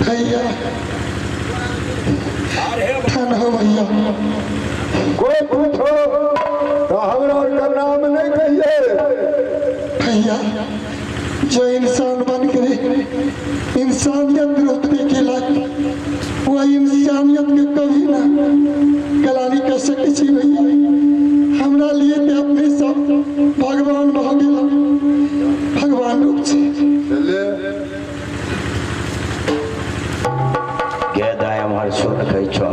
भैया धन हो भैया। कोई पूछो तो हमरा का नाम नहीं कहिए। भैया जो इंसान बन गए इंसानियत रूप देखेला वह इंसानियत के कभी ना गलानी कर सके छी भैया। हमरा लिए ते अपने सब भगवान भऽ गेला भगवान रूप छी। गेदाय हमर सुन कह छो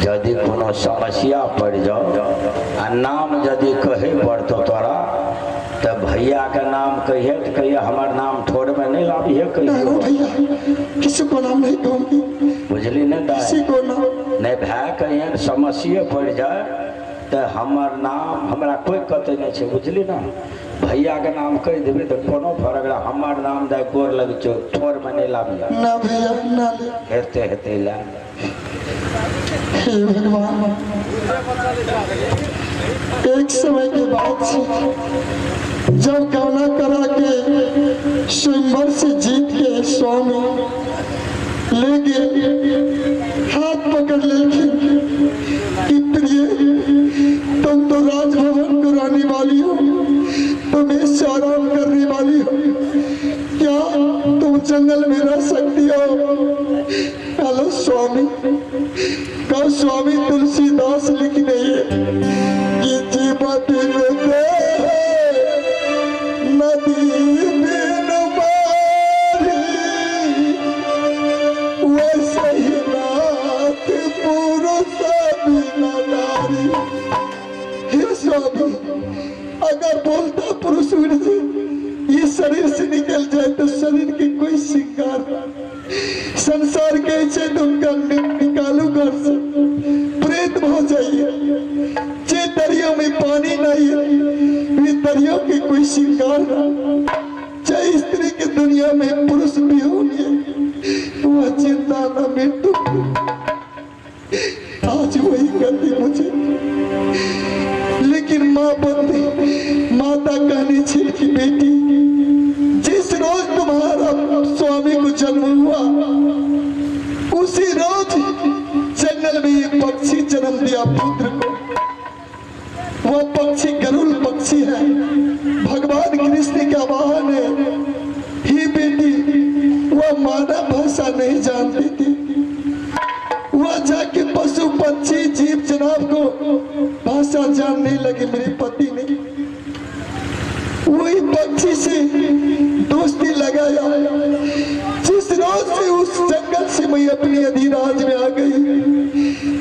यदि कोनो समस्या पड़ जाओ आ नाम यदि कहे पड़तो तोरा तो भैया का नाम कहिए तो कहिए हमार नाम ठोर में नहीं लाभिए कहिए भैया किसी को नाम नहीं कहूँगी बुझली नहीं किसी को नाम नहीं भाई कहिए समस्या पड़ जाए तो हमार नाम हमरा कोई कते नहीं है बुझली ना। भैया के नाम कह देवे तो कोनो फर्क ना हमार नाम दे गोर लग चो ठोर में नहीं लाभिए ना भैया ना हेते हेते ला। हे भगवान एक समय के बाद जब गाना करा के स्वयंवर से जीत के स्वामी ले गए हाथ पकड़ लेके कि प्रिय तुम तो राजभवन को रहने वाली हो तुम इससे आराम करने वाली हो क्या तुम जंगल में रह सकती हो। हेलो स्वामी का स्वामी तुलसीदास लिख रही है कि जीवती नदी बिन पारी वैसे ही नाथ पुरुष बिना नारी। हे स्वामी अगर बोलता पुरुष ये शरीर से निकल जाए तो शरीर के कोई श्रृंगार संसार के इच्छे तुमका निकालो घर से प्रेत हो जाइए। जे दरियों में पानी नहीं है वे दरियों के कोई श्रृंगार चाहे स्त्री की दुनिया में पुरुष भी होंगे वह चिंता न मृत्यु आज वही करती मुझे। लेकिन माँ बंदी माता कहनी थी कि बेटी जिस रोज तुम्हारा स्वामी को जन्म हुआ उसी रोज जंगल में एक पक्षी जन्म दिया पुत्र को। वह पक्षी गरुड़ पक्षी है भगवान कृष्ण का वाहन है। ही बेटी वह मानव भाषा नहीं जानती थी वह जाके पशु पक्षी जीव जनाब को भाषा जानने लगे। मेरे पति ने वही पक्षी से दोस्ती लगाया। जिस रोज से उस जंगल से मैं अपनी अधिराज में आ गई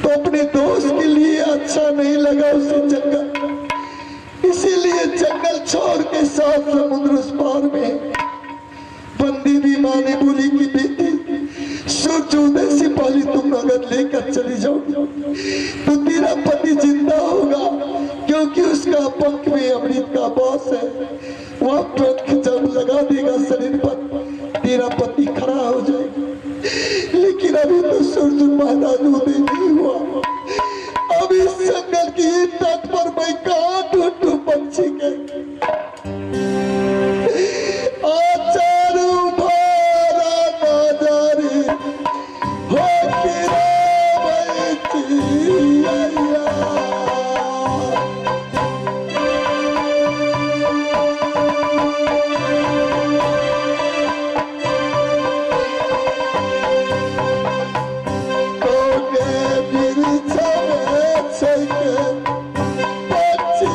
तो अपने दोस्त के लिए अच्छा नहीं लगा उसे जंगल इसीलिए जंगल छोड़ के साथ समुद्र उस पार में बंदी भी माँ ने बोली कि बेटी सूर्योदय से पहले तुम अगर लेकर चली जाओगी तो तेरा पति जिंदा होगा क्योंकि उसका पंख में अमृत का वास है। वह पंख जब लगा देगा शरीर पर तेरा पति खड़ा हो जाएगा। लेकिन अभी तो सूर्य महाराज उदय नहीं हुआ। अब इस जंगल की तट पर मैं कहाँ ढूंढूं पक्षी के पक्षी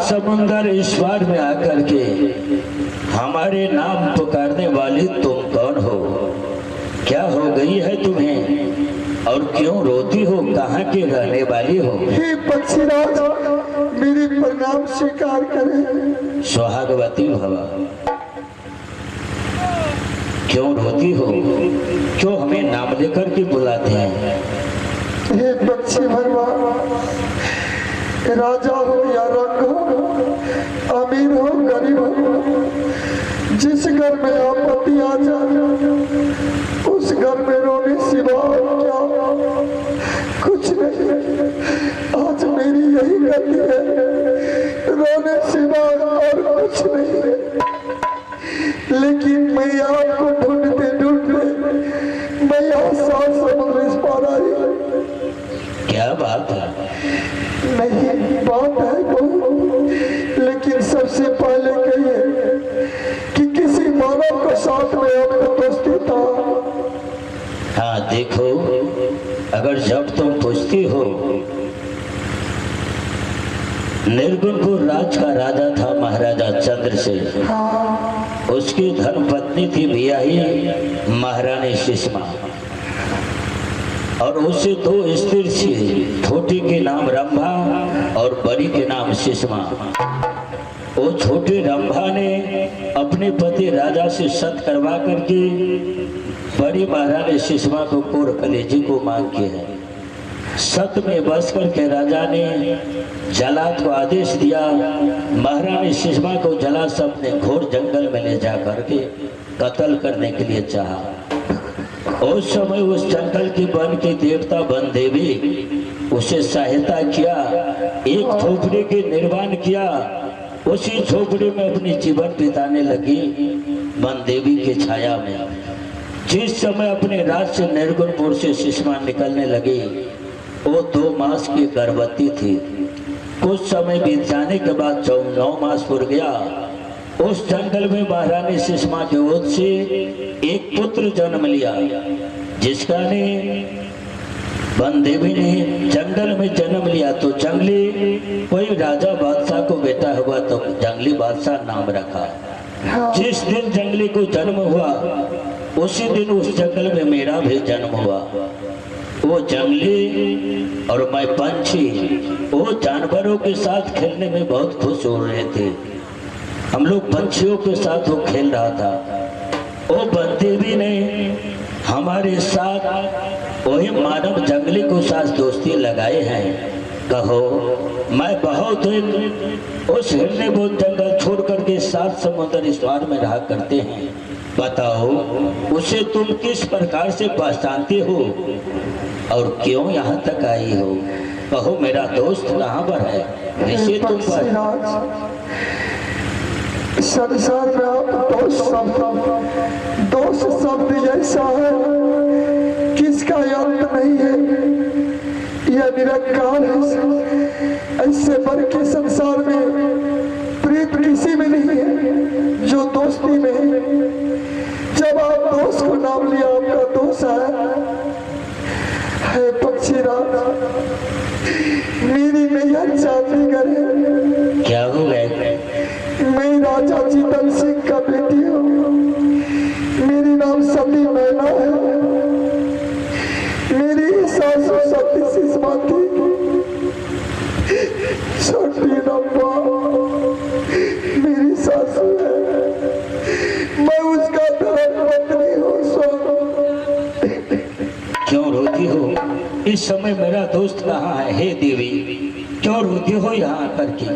समुंदर इस पार में आकर के हमारे नाम पुकारने वाली तुम कौन हो? क्या हो गई है तुम्हें और क्यों रोती हो? कहाँ की रहने वाली हो? हे पक्षीराज, मेरी प्रणाम स्वीकार करें। सुहागवती भवा। क्यों रोती हो? क्यों हमें नाम लेकर के बुलाते हैं? हे पक्षी भगवान, राजा हो या रंग हो, अमीर हो गरीब हो, जिस घर में आपत्ति आ जाए उस घर में रोने सिवा क्या कुछ नहीं। आज मेरी यही गलती है, रोने सिवा और कुछ नहीं है। लेकिन मैं आपको ढूंढते ढूंढते मैं यहाँ 7 समुद्र इस पार आई। क्या बात है? नहीं, बात है बहुत, लेकिन सबसे पहले कहिए कि किसी मानव को साथ में आपको दोस्ती था? हाँ देखो, अगर जब तुम पूछती हो, निर्गुणपुर राज का राजा था महाराजा चंद्रसेन। हाँ, उसकी धर्मपत्नी थी बियाही महारानी सुषमा, और उससे 2 स्त्री थी, छोटी के नाम रंभा और बड़ी के नाम सुषमा। वो छोटे रंभा ने अपने पति राजा से सत करवा करके बड़ी महारानी सुषमा को कोर कलेजी को मांग के है। सत में बस करके राजा ने जलाद को आदेश दिया। महारानी सुषमा को जलाद अपने घोर जंगल में ले जा करके कत्ल करने के लिए चाहा। उस समय उस जंगल के वन के देवता वन देवी उसे सहायता किया, एक झोपड़ी के निर्माण किया। उसी झोपड़ी में अपनी जीवन बिताने लगी वन देवी की छाया में। जिस समय अपने राज से निर्गुणपुर से सुषमा निकलने लगी, वो 2 मास की गर्भवती थी। कुछ समय बीत जाने के बाद 9 मास पूर गया। उस जंगल में महारानी सुषमा के ओर से एक पुत्र जन्म लिया, जिसका ने वन देवी ने जंगल में जन्म लिया। तो जंगली कोई राजा बादशाह को बेटा हुआ तो जंगली बादशाह नाम रखा। जिस दिन जंगली को जन्म हुआ उसी दिन उस जंगल में मेरा भी जन्म हुआ। वो जंगली और मैं पंछी, वो जानवरों के साथ खेलने में बहुत खुश हो रहे थे। हम लोग पंछियों के साथ वो खेल रहा था। वो बनदेवी ने हमारे साथ वही मानव जंगली को साथ दोस्ती लगाए हैं। कहो, मैं बहुत उस हिरने बोध जंगल छोड़ करके 7 समुद्र इस पार में रहा करते हैं। बताओ, उसे तुम किस प्रकार से पहचानते हो और क्यों यहाँ तक आई हो? कहो, मेरा दोस्त कहाँ पर है? इसे तुम संसार में आप दोस्त शब्द ऐसा है किसका अंत नहीं है, यह निरंकार है। ऐसे भर के संसार में प्रीत किसी में नहीं है जो दोस्ती में है। जब आप दोस्त को नाम लिया, आपका दोस्त है पक्षीराज, मेरी नैया चांदी करे। क्या हो गए? मैं राजा जीतन सिंह का बेटी हूँ। मेरी नाम सती मैना है। मेरी सासू सती सुषमा थी। छोटी रंभा मेरी सासू है। मैं उसका धर्मपत्नी हूँ। क्यों रोती हो? इस समय मेरा दोस्त कहाँ है? हे देवी, क्यों रोती हो यहाँ आकर के?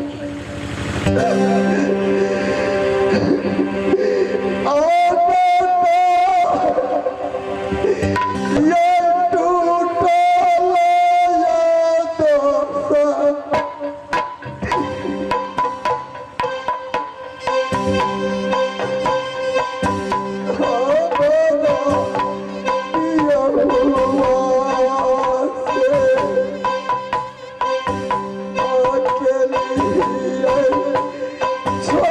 छोड़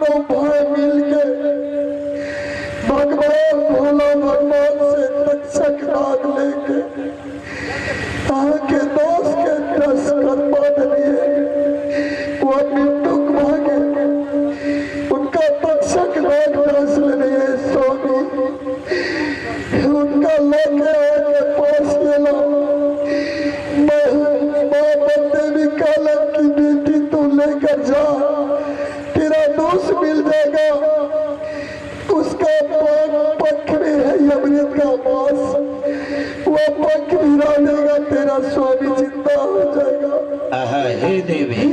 तीनों भाई मिलके भगवान भोला भगवान से तक्षक नाग लेके आके दोस्त के दस बांध लिए। वो अपनी दुख मांगे उनका तक्षक नाग दस ले लिए स्वामी। उनका लेके आके पास गेला। माँ बंदे भी कालम की बेटी तू लेकर जा, तेरा दोस्त मिल जाएगा। उसका पक्ष में है अमृत का मांस, वो पक्ष भिरा देगा, तेरा स्वामी जिंदा हो जाएगा। हे देवी,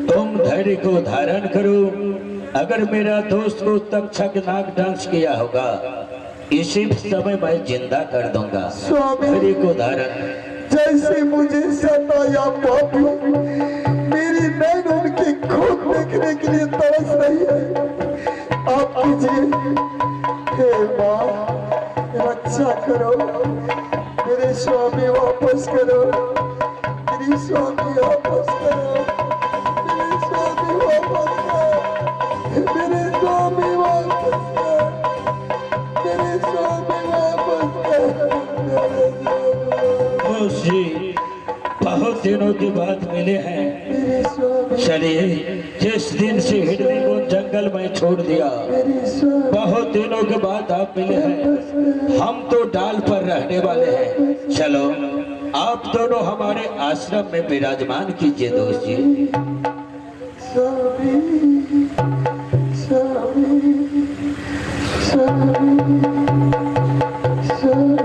तुम धैर्य को धारण करो। अगर मेरा दोस्त को तक्षक नाग डांस किया होगा, इसी समय मैं जिंदा कर दूंगा। स्वामी धैर्य को धारण। जैसे मुझे सताया पापी, मेरी नैन उनकी खोट देखने के लिए तरस रही है। आप कीजिए, हे माँ रक्षा करो, मेरे स्वामी वापस करो, मेरी स्वामी वापस करो, मेरे स्वामी वापस करो, मेरे स्वामी वापस करो, मेरे स्वामी वापस करो, मेरे स्वामी। जी बहुत दिनों के बाद मिले हैं। चलिए, जिस दिन से हिरनी को जंगल में छोड़ दिया, बहुत दिनों के बाद आप मिले हैं। हम तो डाल पर रहने वाले हैं। चलो, आप दोनों हमारे आश्रम में विराजमान कीजिए दोस्त जी। स्वामी, स्वामी, स्वामी, स्वामी।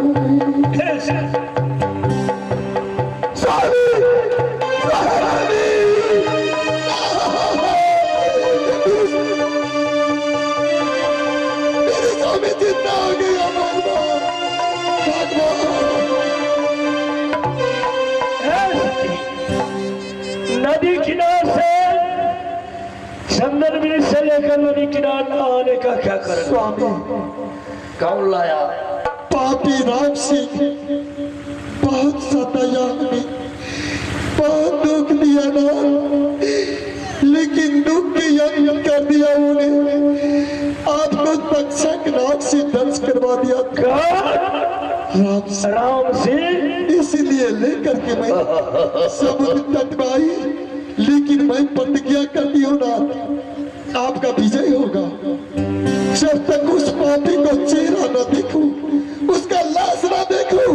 नदी किनारे से चंदन मिल से लेकर नदी किनारे आने का क्या कर स्वामी कौन लाया? पापी राम सिंह बहुत सताया हमें, बहुत दुख दिया ना, लेकिन दुख की अंत कर दिया उन्हें। आपको तक्षक नाग से दंश करवा दिया राम सिंह। इसीलिए लेकर के मैं समुद्र तट में आई, लेकिन मैं प्रतिज्ञा करती हूँ ना, आपका विजय होगा। जब तक उस पापी को चेहरा न देखूं, उसका लाश न देखूं,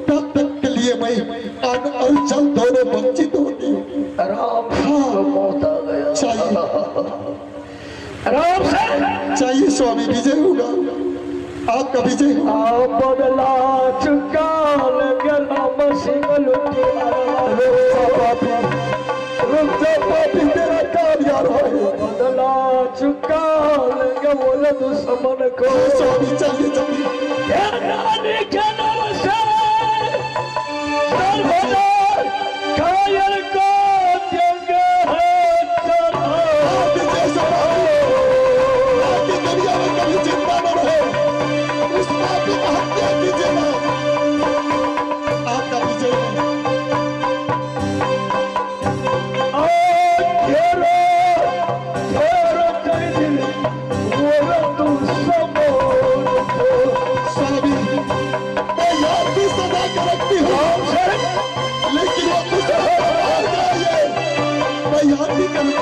तब तक के लिए मैं अन्न और जल दोनों वंचित होती हूँ। राम को मौत आ गया। राम से चाहिए स्वामी, विजय होगा, आपका विजय होगा। बदला चुका राम सिंह लुटिया। रुक जा पापी, तेरा कार्य आ रहा है। बदला चुका लेंगे बोले दुश्मन को। स्वामी चाहिए चाहिए। के नाम से कायल को देंगे दुनिया में कभी चिंता न रहे, उस पापी को हत्या कीजिए ना, आपका विजय है। लेकिन वो मुझसे हार जाइए, मैं याद नहीं करती।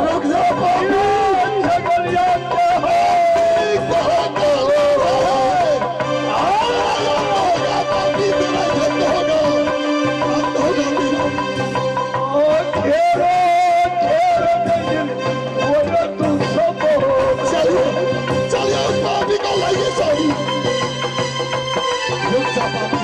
रुक जाओ पापी, चलिए उस पापी को लाइए। सॉरी, रुक जा पापी।